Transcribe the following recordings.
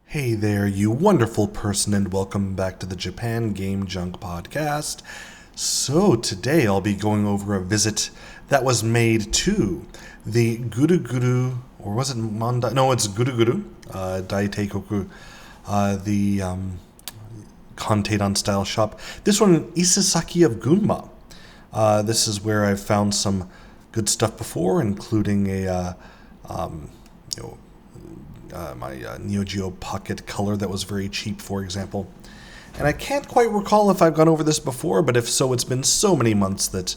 Hey there, you wonderful person, and welcome back to the Japan Game Junk podcast. So today I'll be going over a visit that was made to the Guruguru, or was it Manda? No, it's Guruguru Daiteikoku, the kanteidan style shop. This one in Isesaki of Gunma. This is where I've found some good stuff before, including my Neo Geo Pocket Color that was very cheap, for example. And I can't quite recall if I've gone over this before, but if so, it's been so many months that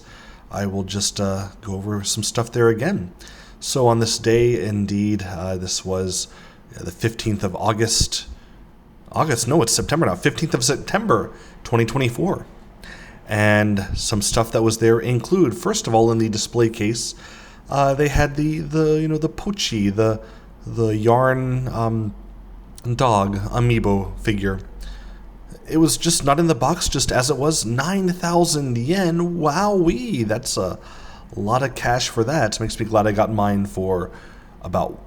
I will just go over some stuff there again. So on this day, indeed, this was the 15th of August. No, it's September now. 15th of September, 2024. And some stuff that was there include, first of all, in the display case, they had the Pochi, the yarn dog Amiibo figure. It was just not in the box, just as it was, 9,000 yen. Wowee, that's a lot of cash for that. Makes me glad I got mine for about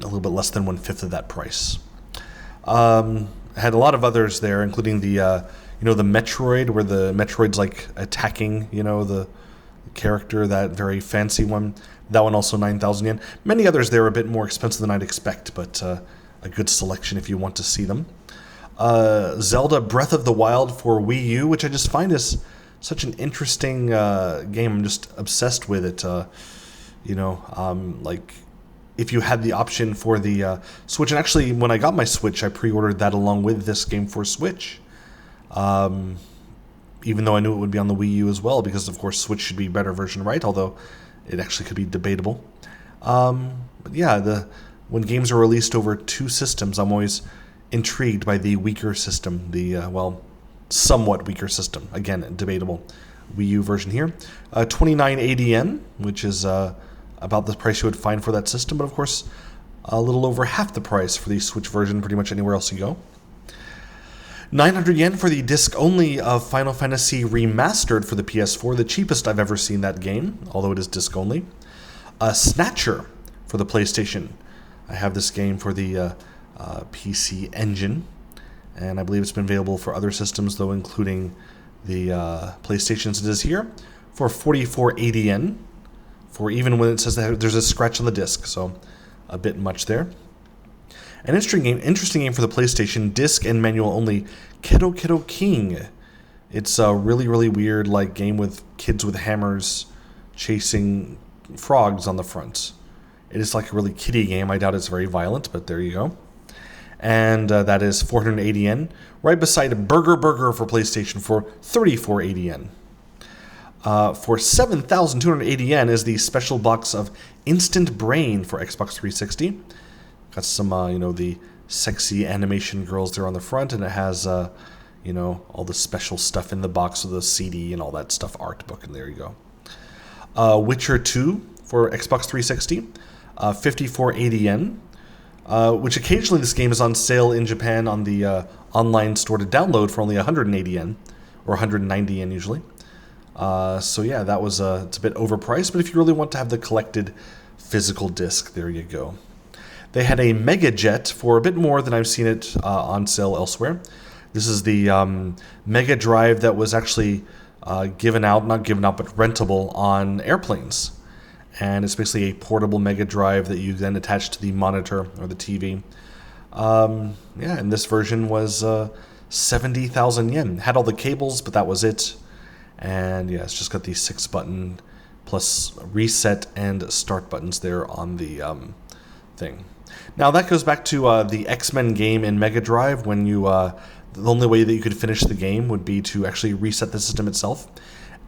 a little bit less than 1/5 of that price. I had a lot of others there, including the Metroid, where the Metroid's like attacking, the character, that very fancy one. That one also 9,000 yen. Many others there are a bit more expensive than I'd expect, but a good selection if you want to see them. Zelda Breath of the Wild for Wii U, which I just find is such an interesting game. I'm just obsessed with it. Like if you had the option for the Switch, and actually when I got my Switch, I pre-ordered that along with this game for Switch. Even though I knew it would be on the Wii U as well, because of course Switch should be a better version, right? Although it actually could be debatable. But yeah, when games are released over two systems, I'm always intrigued by the weaker system, somewhat weaker system. Again, debatable. Wii U version here. 2980 yen, which is about the price you would find for that system, but of course a little over half the price for the Switch version pretty much anywhere else you go. 900 yen for the disc only of Final Fantasy Remastered for the PS4, the cheapest I've ever seen that game, although it is disc only. Snatcher for the PlayStation. I have this game for the PC Engine, and I believe it's been available for other systems, though, including the PlayStations. It is here for 4480 yen, for even when it says that there's a scratch on the disc, so a bit much there. An interesting game for the PlayStation, disc and manual only, Kedo Kedo King. It's a really, really weird game with kids with hammers chasing frogs on the front. It is like a really kiddie game. I doubt it's very violent, but there you go. And that is 480 yen, right beside Burger for PlayStation for 3480 yen. For 7,280 yen is the special box of Instant Brain for Xbox 360. Got some, the sexy animation girls there on the front, and it has, all the special stuff in the box with the CD and all that stuff, art book, and there you go. Witcher 2 for Xbox 360, 5480 yen, which occasionally this game is on sale in Japan on the online store to download for only 180 yen, or 190 yen usually. So yeah, that was it's a bit overpriced, but if you really want to have the collected physical disc, there you go. They had a Mega Jet for a bit more than I've seen it on sale elsewhere. This is the Mega Drive that was actually not given out, but rentable on airplanes. And it's basically a portable Mega Drive that you then attach to the monitor or the TV. And this version was 70,000 yen. Had all the cables, but that was it. And yeah, it's just got these 6-button plus reset and start buttons there on the thing. Now that goes back to the X-Men game in Mega Drive, when you the only way that you could finish the game would be to actually reset the system itself.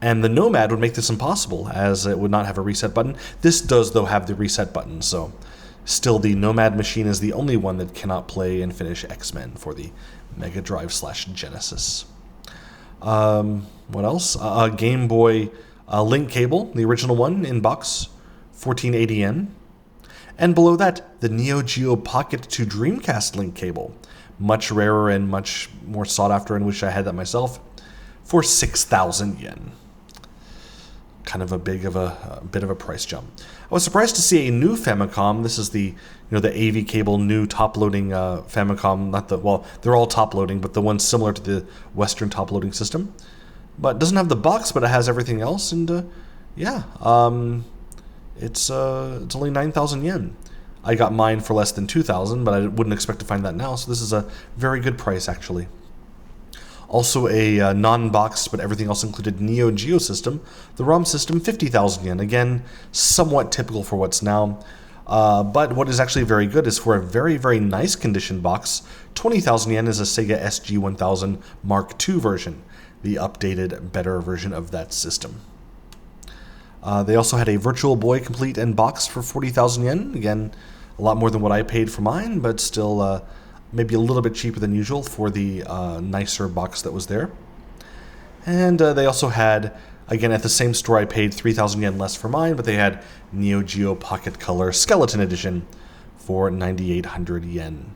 And the Nomad would make this impossible, as it would not have a reset button. This does, though, have the reset button, so still the Nomad machine is the only one that cannot play and finish X-Men for the Mega Drive / Genesis. What else? A Game Boy link cable, the original one in box, 1480 yen. And below that, the Neo Geo Pocket to Dreamcast link cable, much rarer and much more sought after, and wish I had that myself, for 6,000 yen. kind of a bit of a price jump. I was surprised to see a new Famicom. This is the the AV cable new top-loading Famicom. They're all top-loading, but the one similar to the Western top-loading system. But it doesn't have the box, but it has everything else, and it's only 9,000 yen. I got mine for less than 2,000, but I wouldn't expect to find that now. So this is a very good price, actually. Also a non-boxed, but everything else included Neo Geo system. The ROM system, 50,000 yen. Again, somewhat typical for what's now. But what is actually very good is for a very, very nice condition box, 20,000 yen is a Sega SG-1000 Mark II version, the updated, better version of that system. They also had a Virtual Boy complete and boxed for 40,000 yen. Again, a lot more than what I paid for mine, but still maybe a little bit cheaper than usual for the nicer box that was there. And they also had, again, at the same store I paid 3,000 yen less for mine, but they had Neo Geo Pocket Color Skeleton Edition for 9,800 yen.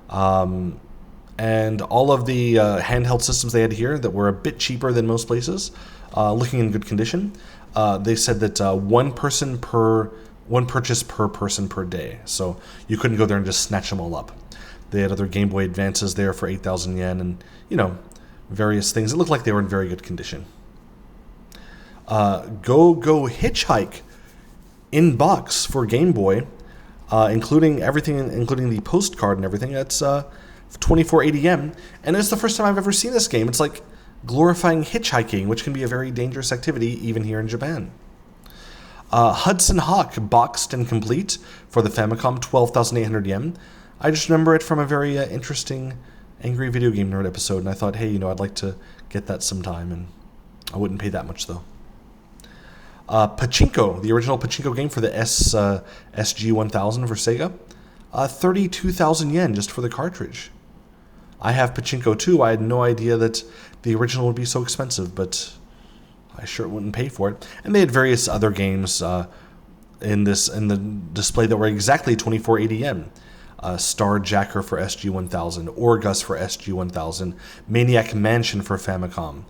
And all of the handheld systems they had here that were a bit cheaper than most places, looking in good condition. They said that one purchase per person per day, so you couldn't go there and just snatch them all up. They had other Game Boy Advances there for 8,000 yen, and various things. It looked like they were in very good condition. Go Hitchhike in box for Game Boy, including everything, including the postcard and everything. That's 2480 yen, and it's the first time I've ever seen this game. It's like glorifying hitchhiking, which can be a very dangerous activity even here in Japan. Hudson Hawk boxed and complete for the Famicom, 12,800 yen. I just remember it from a very interesting Angry Video Game Nerd episode, and I thought, hey, I'd like to get that sometime, and I wouldn't pay that much though. Pachinko, the original Pachinko game for the SG-1000 for Sega, 32,000 yen just for the cartridge. I have Pachinko too. I had no idea that the original would be so expensive, but I sure wouldn't pay for it. And they had various other games in the display that were exactly 2480 yen. Starjacker for SG-1000, Orgus for SG-1000, Maniac Mansion for Famicom.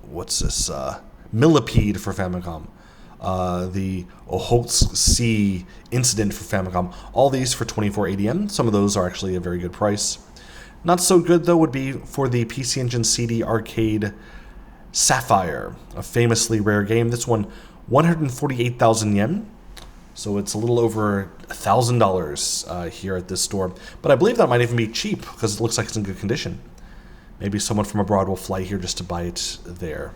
What's this? Millipede for Famicom. The Okhotsk Sea Incident for Famicom. All these for 2480 yen. Some of those are actually a very good price. Not so good, though, would be for the PC Engine CD Arcade Sapphire, a famously rare game. This one, 148,000 yen. So it's a little over $1,000 here at this store. But I believe that might even be cheap because it looks like it's in good condition. Maybe someone from abroad will fly here just to buy it there.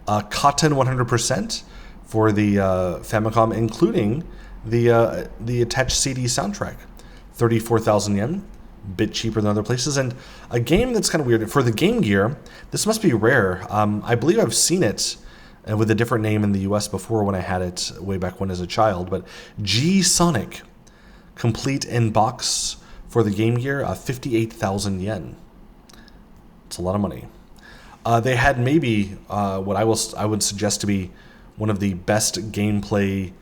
Cotton 100% for the Famicom, including the attached CD soundtrack. 34,000 yen. Bit cheaper than other places, and a game that's kind of weird for the Game Gear. This must be rare. I believe I've seen it with a different name in the US before when I had it way back when as a child, but G-Sonic complete in box for the Game Gear, 58,000 yen. It's a lot of money. They had maybe what I would suggest to be one of the best gameplay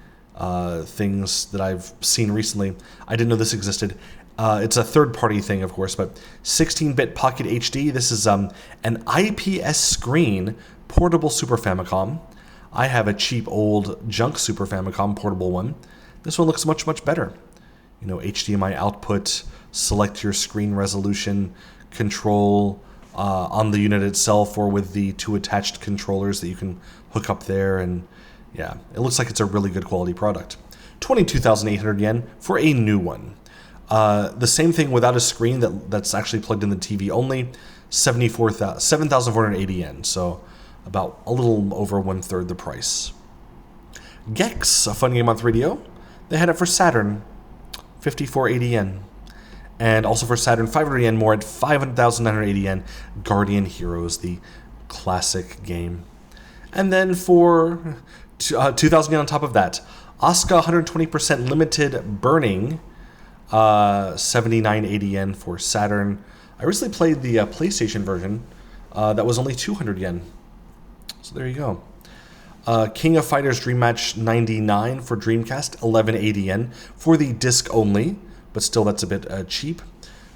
things that I've seen recently. I didn't know this existed. It's a third-party thing, of course, but 16-bit Pocket HD. This is an IPS screen portable Super Famicom. I have a cheap old junk Super Famicom portable one. This one looks much, much better. HDMI output, select your screen resolution, control on the unit itself or with the two attached controllers that you can hook up there. And yeah, it looks like it's a really good quality product. 22,800 yen for a new one. The same thing without a screen that's actually plugged in the TV only, 7,480 yen, so about a little over 1/3 the price. Gex, a fun game on 3DO, they had it for Saturn, 5,480 yen. And also for Saturn, 500 yen more at 5,980 yen, Guardian Heroes, the classic game. And then for 2,000 yen on top of that, Asuka 120% limited burning, 7980 yen for Saturn. I recently played the PlayStation version. That was only 200 yen. So there you go. King of Fighters Dream Match 99 for Dreamcast, 1180 yen for the disc only, but still that's a bit cheap.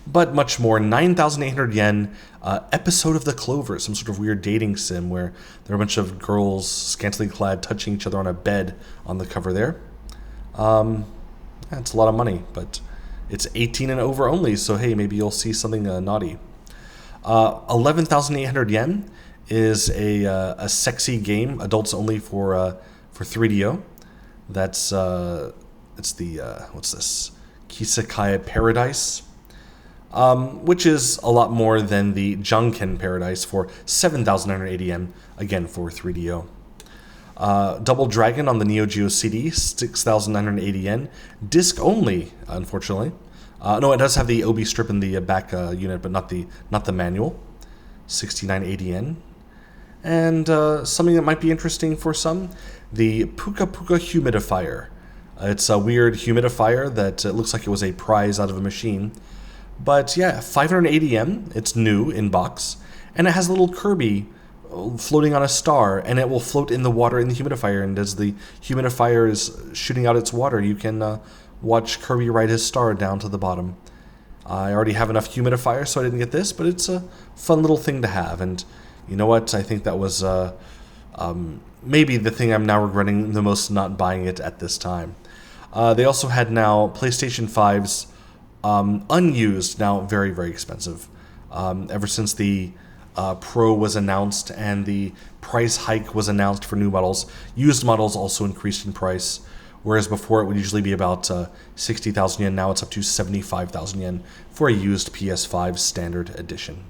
But much more, 9,800 yen, episode of the Clover, some sort of weird dating sim where there are a bunch of girls scantily clad touching each other on a bed on the cover there. That's a lot of money, but it's 18 and over only, so hey, maybe you'll see something naughty. 11,800 yen is a sexy game, adults only for 3DO. That's it's the what's this? Kisekai Paradise, which is a lot more than the Janken Paradise for 7,980 yen, again for 3DO. Double Dragon on the Neo Geo CD, 6,980 yen, disc only, unfortunately. No, it does have the OB strip in the back unit, but not the manual. 6,980 yen. And something that might be interesting for some, the Puka Puka humidifier. It's a weird humidifier that looks like it was a prize out of a machine. But yeah, 580 yen. It's new in box, and it has a little Kirby floating on a star, and it will float in the water in the humidifier. And as the humidifier is shooting out its water, you can watch Kirby ride his star down to the bottom. I already have enough humidifier, so I didn't get this, but it's a fun little thing to have. And you know what? I think that was maybe the thing I'm now regretting the most not buying it at this time. They also had now PlayStation 5's unused, now very, very expensive. Ever since the Pro was announced and the price hike was announced for new models, used models also increased in price. Whereas before it would usually be about 60,000 yen, now it's up to 75,000 yen for a used PS5 standard edition.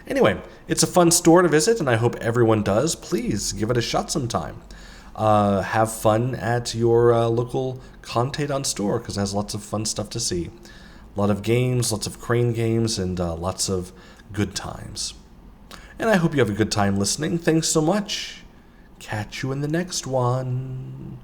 Anyway, it's a fun store to visit, and I hope everyone does. Please give it a shot sometime. Have fun at your local kanteidan store, because it has lots of fun stuff to see. A lot of games, lots of crane games, and lots of good times. And I hope you have a good time listening. Thanks so much. Catch you in the next one.